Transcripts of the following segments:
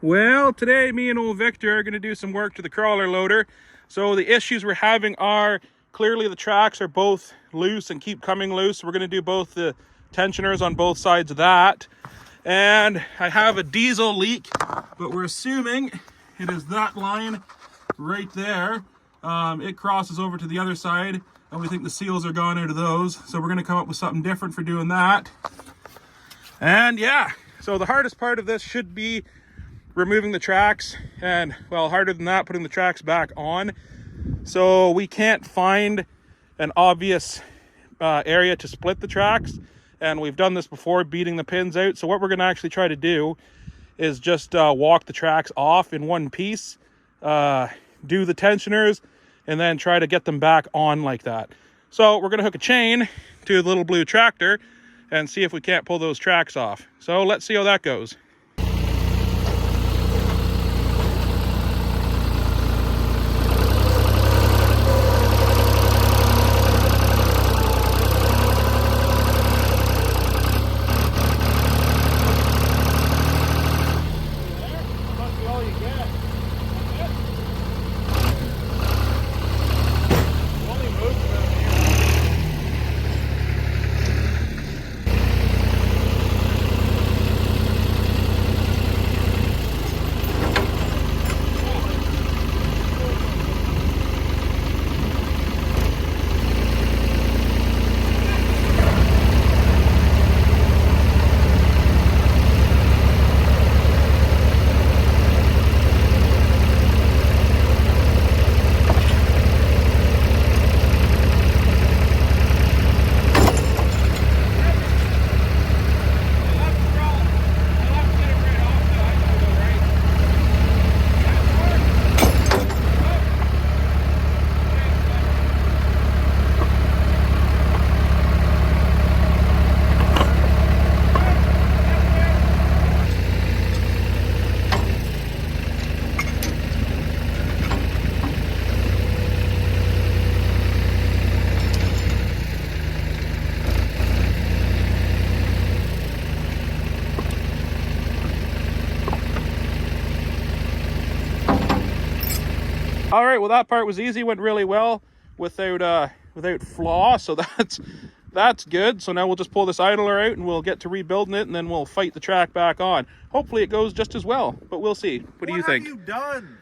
Well, today me and old Victor are going to do some work to the crawler loader. So the issues we're having are clearly the tracks are both loose and keep coming loose. We're going to do both the tensioners on both sides of that. And I have a diesel leak, but we're assuming it is that line right there. It crosses over to the other side, and we think the seals are gone out of those. So we're going to come up with something different for doing that. And yeah, so the hardest part of this should be removing the tracks, and well, harder than that, putting the tracks back on. So we can't find an obvious area to split the tracks, and we've done this before, beating the pins out. So what we're going to actually try to do is just walk the tracks off in one piece, do the tensioners, and then try to get them back on like that. So we're going to hook a chain to the little blue tractor and see if we can't pull those tracks off. So let's see how that goes. All right, well, that part was easy, went really well without flaw, so that's good. So now we'll just pull this idler out and we'll get to rebuilding it, and then we'll fight the track back on. Hopefully it goes just as well, but we'll see. What do you think? What have you done?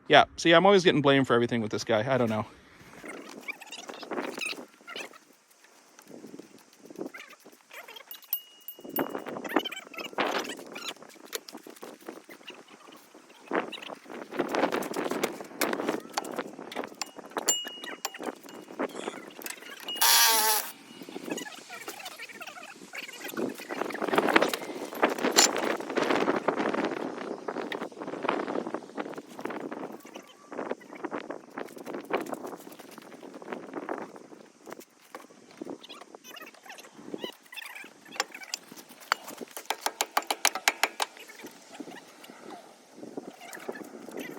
Yeah, see, I'm always getting blamed for everything with this guy. I don't know.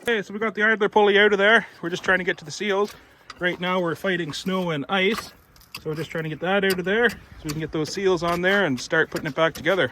Okay, so we got the idler pulley out of there. We're just trying to get to the seals. Right now we're fighting snow and ice, so we're just trying to get that out of there so we can get those seals on there and start putting it back together.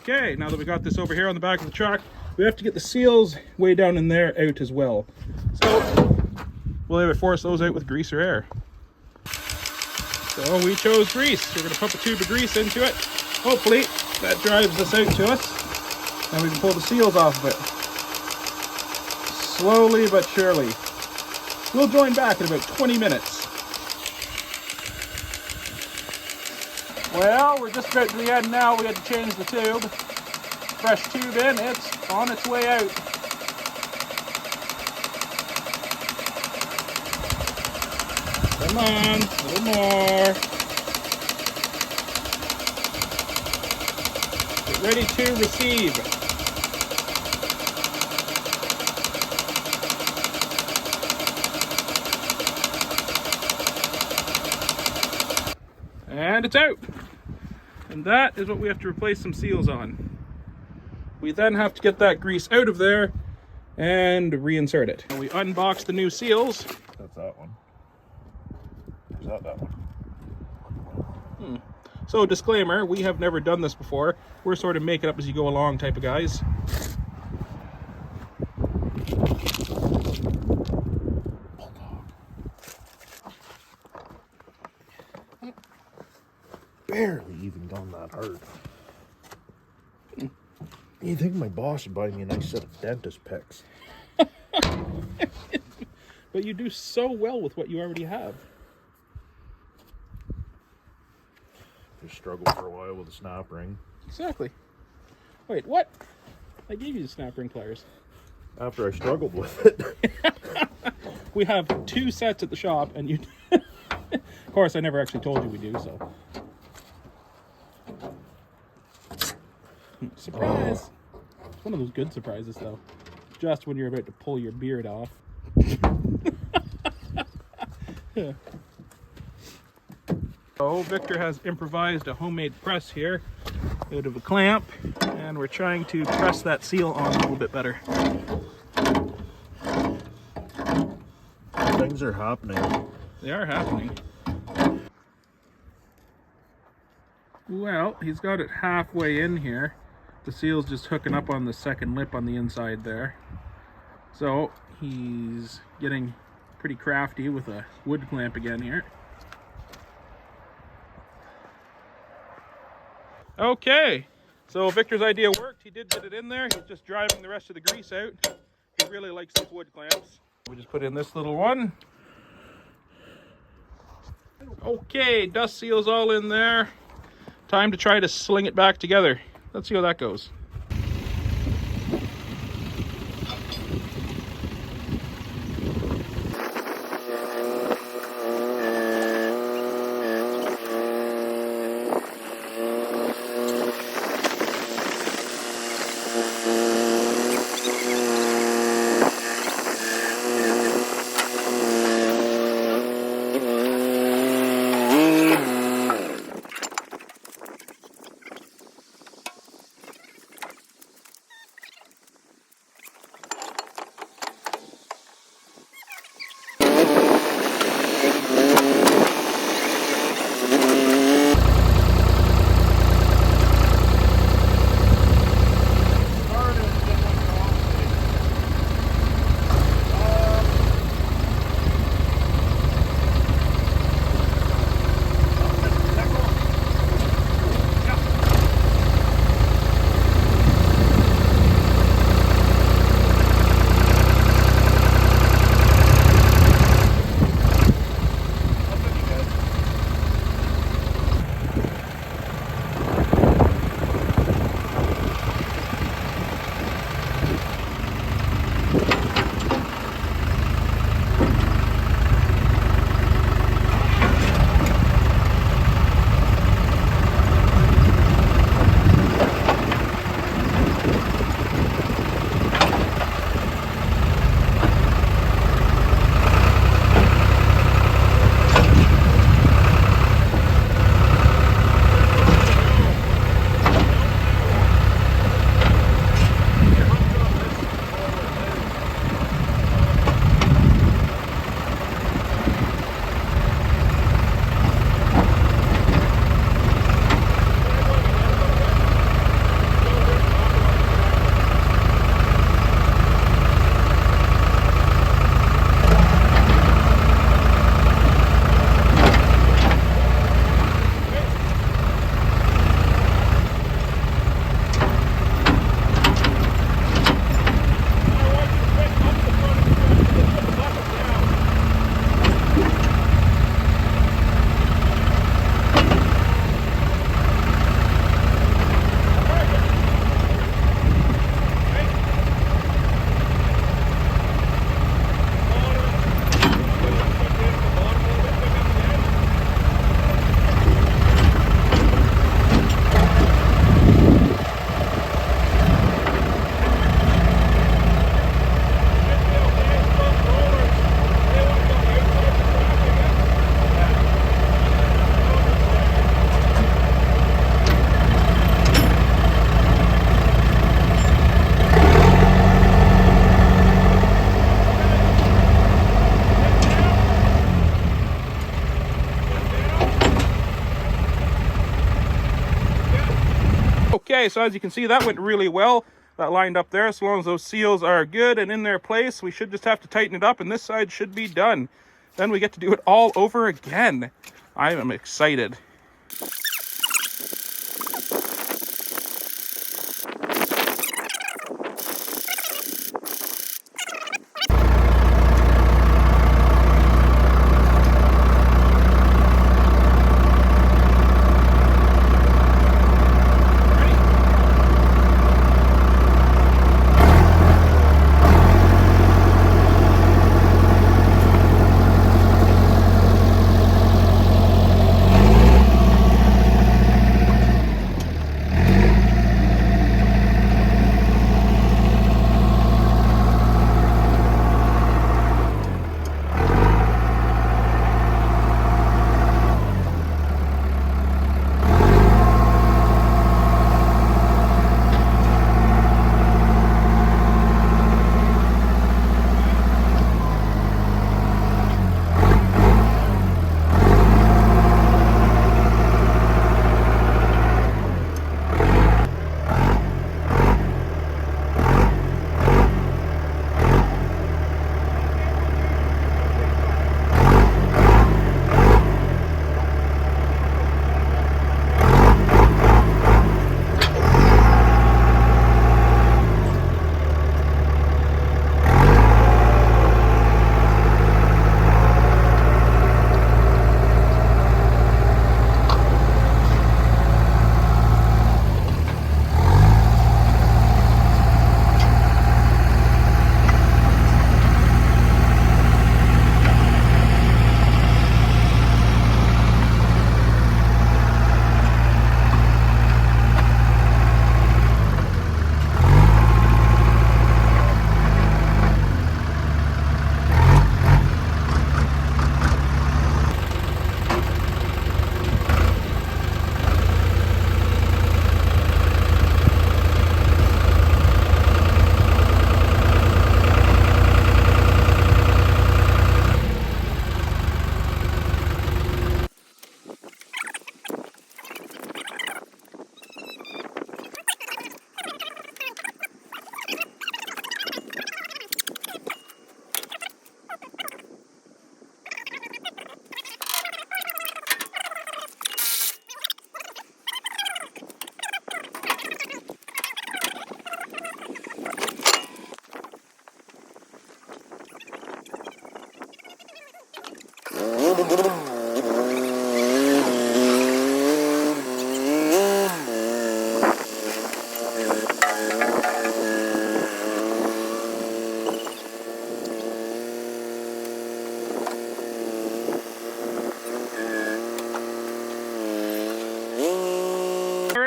Okay, now that we got this over here on the back of the truck, we have to get the seals way down in there out as well. So we'll either force those out with grease or air. So we chose grease. We're going to pump a tube of grease into it. Hopefully that drives this out to us, and we can pull the seals off of it. Slowly but surely. We'll join back in about 20 minutes. Well, we're just about to the end now. We had to change the tube. Fresh tube in, it's on its way out. Come on, a little more. Get ready to receive. And it's out. And that is what we have to replace some seals on. We then have to get that grease out of there and reinsert it. We unbox the new seals. That's that one. Is that one? So disclaimer, we have never done this before. We're sort of make it up as you go along type of guys. Barely even gone that hard. You think my boss would buy me a nice set of dentist picks? But you do so well with what you already have. Just struggled for a while with a snap ring. Exactly. Wait, what? I gave you the snap ring pliers. After I struggled with it. We have 2 sets at the shop, and you... Of course, I never actually told you we do, so... Surprise! It's one of those good surprises, though. Just when you're about to pull your beard off. So Victor has improvised a homemade press here out of a clamp, and we're trying to press that seal on a little bit better. Things are happening. They are happening. Well, he's got it halfway in here. The seal's just hooking up on the second lip on the inside there. So he's getting pretty crafty with a wood clamp again here. Okay, so Victor's idea worked. He did get it in there. He's just driving the rest of the grease out. He really likes these wood clamps. We just put in this little one. Okay, dust seal's all in there. Time to try to sling it back together. Let's see how that goes. Okay, so as you can see, that went really well. That lined up there. As long as those seals are good and in their place, we should just have to tighten it up, and this side should be done. Then we get to do it all over again. I am excited.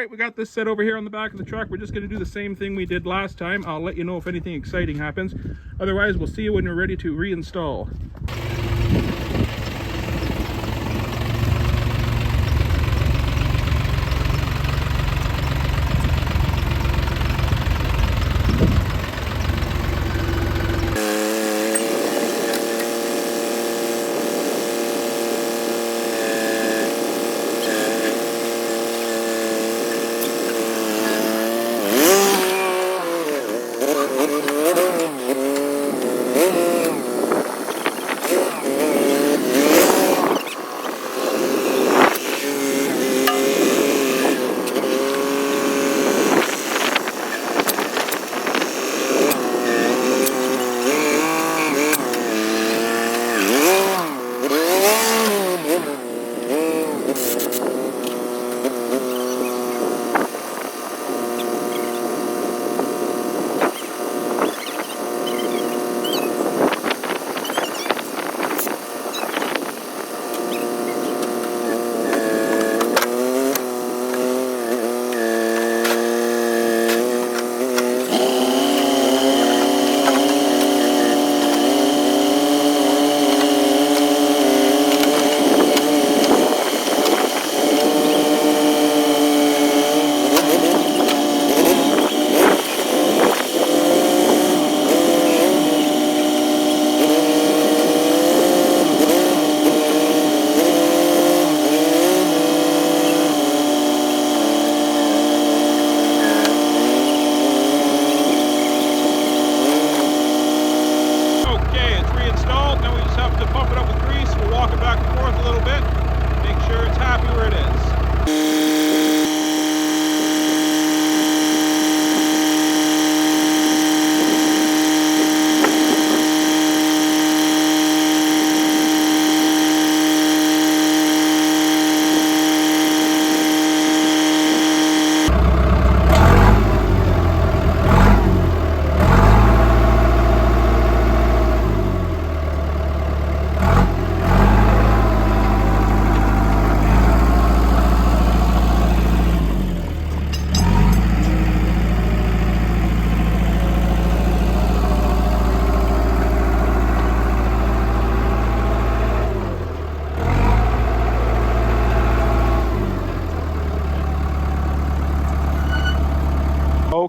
Alright, we got this set over here on the back of the truck. We're just going to do the same thing we did last time. I'll let you know if anything exciting happens. Otherwise, we'll see you when we're ready to reinstall.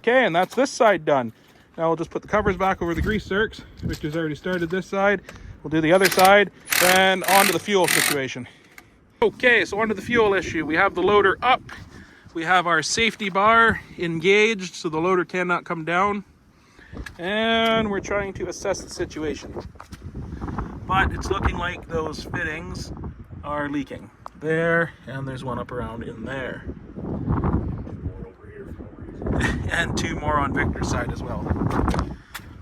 Okay, and that's this side done. Now we'll just put the covers back over the grease zerks. Victor's already started this side. We'll do the other side, then on to the fuel situation. Okay, so on to the fuel issue. We have the loader up. We have our safety bar engaged so the loader cannot come down. And we're trying to assess the situation. But it's looking like those fittings are leaking. There, and there's one up around in there. And two more on Victor's side as well.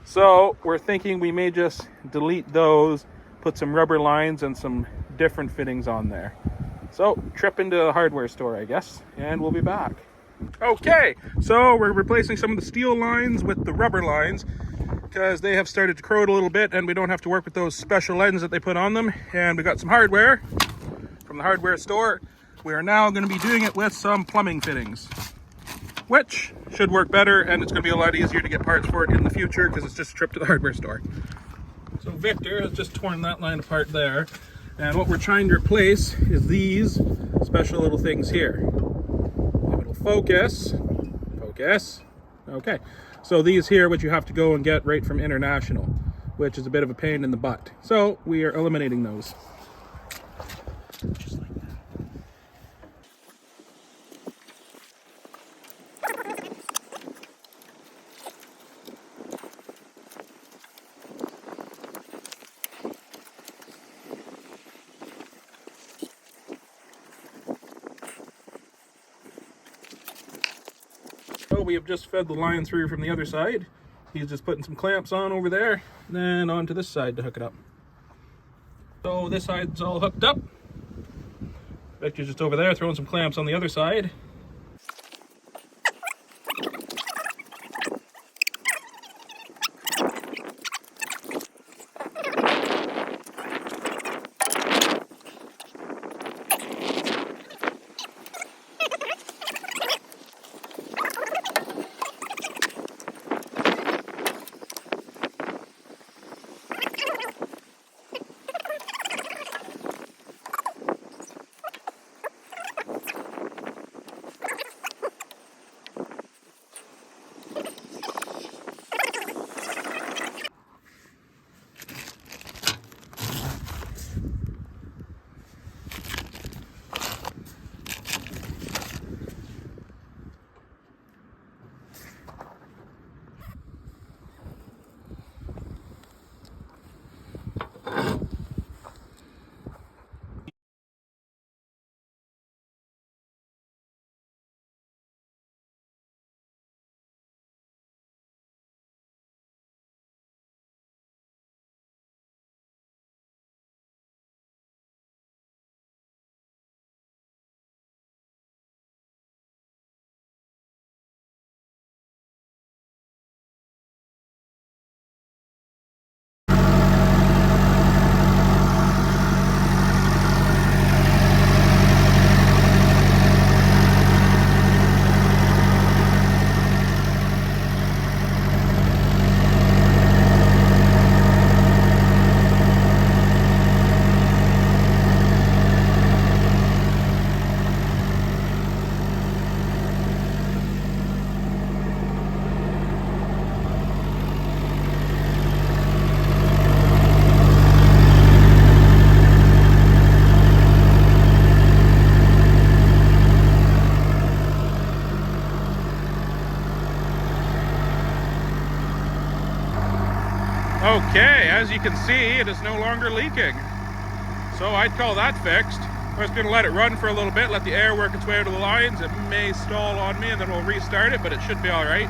So we're thinking we may just delete those, put some rubber lines and some different fittings on there. So trip into the hardware store, I guess, and we'll be back. Okay, so we're replacing some of the steel lines with the rubber lines because they have started to corrode a little bit and we don't have to work with those special lenses that they put on them. And we got some hardware from the hardware store. We are now going to be doing it with some plumbing fittings, which should work better, and it's going to be a lot easier to get parts for it in the future because it's just a trip to the hardware store. So Victor has just torn that line apart there, and what we're trying to replace is these special little things here. If it'll focus, okay. So these here, which you have to go and get right from International, which is a bit of a pain in the butt. So we are eliminating those. Just like that. So we have just fed the line through from the other side. He's just putting some clamps on over there, then onto this side to hook it up. So this side's all hooked up. Victor's just over there throwing some clamps on the other side. Okay, as you can see, it is no longer leaking. So I'd call that fixed. We're just gonna let it run for a little bit, let the air work its way out of the lines. It may stall on me and then we'll restart it, but it should be all right.